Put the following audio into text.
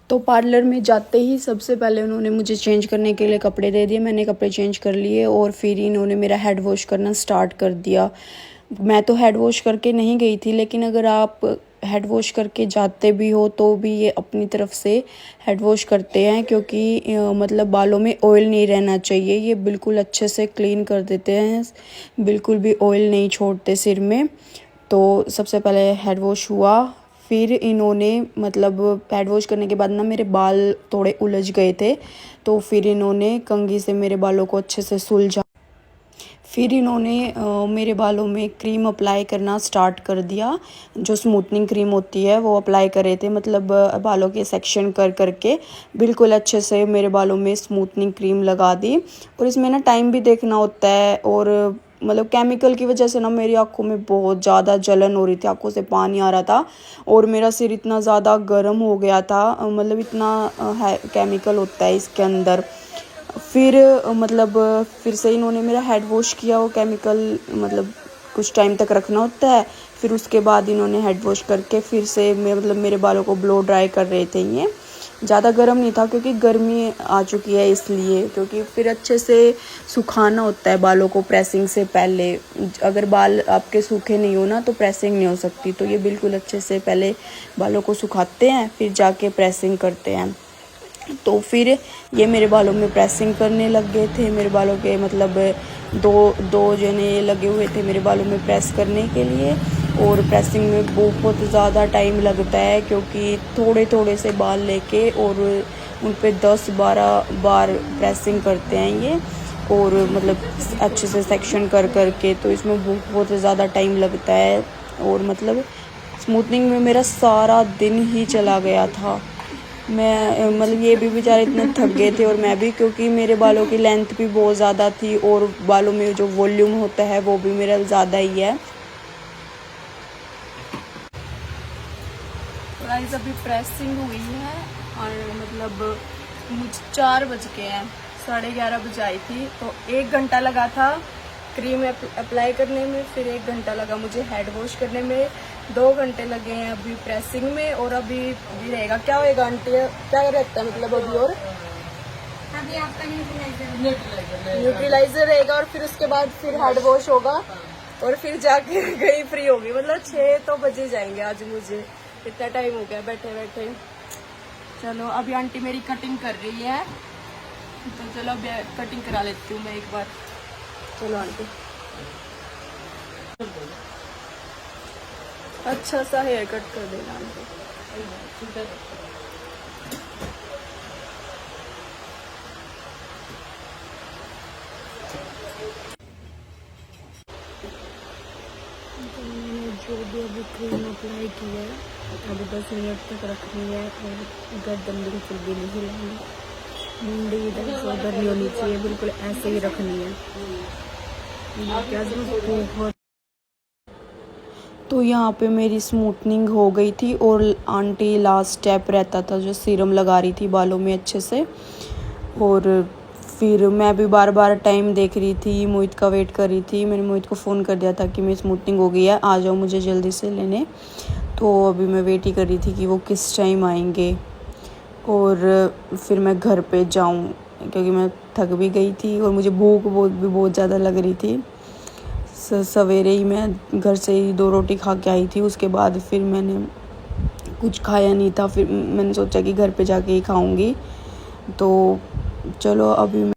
तो पार्लर में जाते ही सबसे पहले उन्होंने मुझे चेंज करने के लिए कपड़े दे दिए। मैंने कपड़े चेंज कर लिए और फिर इन्होंने मेरा हेड वॉश करना स्टार्ट कर दिया। मैं तो हेड वॉश करके नहीं गई थी, लेकिन अगर आप हेड वॉश करके जाते भी हो तो भी ये अपनी तरफ से हेड वॉश करते हैं, क्योंकि मतलब बालों में ऑयल नहीं रहना चाहिए। ये बिल्कुल अच्छे से क्लीन कर देते हैं, बिल्कुल भी ऑयल नहीं छोड़ते सिर में। तो सबसे पहले हेड वॉश हुआ, फिर इन्होंने मतलब हेड वॉश करने के बाद ना मेरे बाल थोड़े उलझ गए थे, तो फिर इन्होंने कंघी से मेरे बालों को अच्छे से सुलझा। फिर इन्होंने मेरे बालों में क्रीम अप्लाई करना स्टार्ट कर दिया। जो स्मूथनिंग क्रीम होती है वो अप्लाई कर रहे थे, मतलब बालों के सेक्शन कर करके बिल्कुल अच्छे से मेरे बालों में स्मूथनिंग क्रीम लगा दी। और इसमें ना टाइम भी देखना होता है, और मतलब केमिकल की वजह से ना मेरी आंखों में बहुत ज़्यादा जलन हो रही थी, आंखों से पानी आ रहा था और मेरा सिर इतना ज़्यादा गर्म हो गया था। मतलब इतना केमिकल होता है इसके अंदर। फिर मतलब फिर से इन्होंने मेरा हेड वॉश किया। वो केमिकल मतलब कुछ टाइम तक रखना होता है। फिर उसके बाद इन्होंने हेड वॉश करके फिर से मतलब मेरे बालों को ब्लो ड्राई कर रहे थे। ये ज़्यादा गर्म नहीं था क्योंकि गर्मी आ चुकी है इसलिए, क्योंकि फिर अच्छे से सुखाना होता है बालों को प्रेसिंग से पहले। अगर बाल आपके सूखे नहीं हो ना तो प्रेसिंग नहीं हो सकती। तो ये बिल्कुल अच्छे से पहले बालों को सुखाते हैं, फिर जाके प्रेसिंग करते हैं। तो फिर ये मेरे बालों में प्रेसिंग करने लग गए थे। मेरे बालों के मतलब दो जने लगे हुए थे मेरे बालों में प्रेस करने के लिए। और प्रेसिंग में बहुत ज़्यादा टाइम लगता है, क्योंकि थोड़े थोड़े से बाल लेके और उन पे 10-12 बार प्रेसिंग करते हैं ये, और मतलब अच्छे से सेक्शन कर करके। तो इसमें बहुत ज़्यादा टाइम लगता है। और मतलब स्मूथनिंग में मेरा सारा दिन ही चला गया था। मैं मतलब ये भी बेचारे इतने थक गए थे और मैं भी, क्योंकि मेरे बालों की लेंथ भी बहुत ज़्यादा थी और बालों में जो वॉल्यूम होता है वो भी मेरा ज़्यादा ही है। गाइस अभी प्रेसिंग हुई है और मतलब मुझे 4 बज गए हैं, 11:30 बजे आई थी। तो 1 घंटा लगा था क्रीम अप्लाई करने में, फिर 1 घंटा लगा मुझे हेड वॉश करने में, 2 घंटे लगे हैं अभी प्रेसिंग में। और अभी भी रहेगा। क्या होएगा आंटी, क्या रहता है मतलब अभी? और अभी आपका न्यूट्रिलाइजर रहेगा और फिर उसके बाद फिर हेड वॉश होगा और फिर जाके गई फ्री होगी। मतलब 6 तो बजे जाएंगे आज मुझे, इतना टाइम हो गया बैठे बैठे। चलो अभी आंटी मेरी कटिंग कर रही है, तो चलो अभी कटिंग करा लेती हूँ मैं एक बार। चलो आंटी, अच्छा सा हेयर कट कर देना आंटी। तो मैंने जो भी अभी क्रीम अप्लाई की है अभी 10 मिनट तक रखनी है। और गर्दन बिल्कुल भी नहीं हिलानी, मुंडी इधर से उधर नहीं होनी चाहिए, बिल्कुल ऐसे ही रखनी है। क्या बहुत। तो यहाँ पे मेरी स्मूथनिंग हो गई थी और आंटी लास्ट स्टेप रहता था जो सीरम लगा रही थी बालों में अच्छे से। और फिर मैं भी बार बार टाइम देख रही थी, मोहित का वेट कर रही थी। मैंने मोहित को फ़ोन कर दिया था कि मेरी स्मूथनिंग हो गई है, आ जाओ मुझे जल्दी से लेने। तो अभी मैं वेट ही कर रही थी कि वो किस टाइम आएंगे और फिर मैं घर पे जाऊं, क्योंकि मैं थक भी गई थी और मुझे भूख बहुत ज़्यादा लग रही थी। सवेरे ही मैं घर से ही 2 रोटी खा के आई थी, उसके बाद फिर मैंने कुछ खाया नहीं था। फिर मैंने सोचा कि घर पे जाके ही खाऊंगी। तो चलो अभी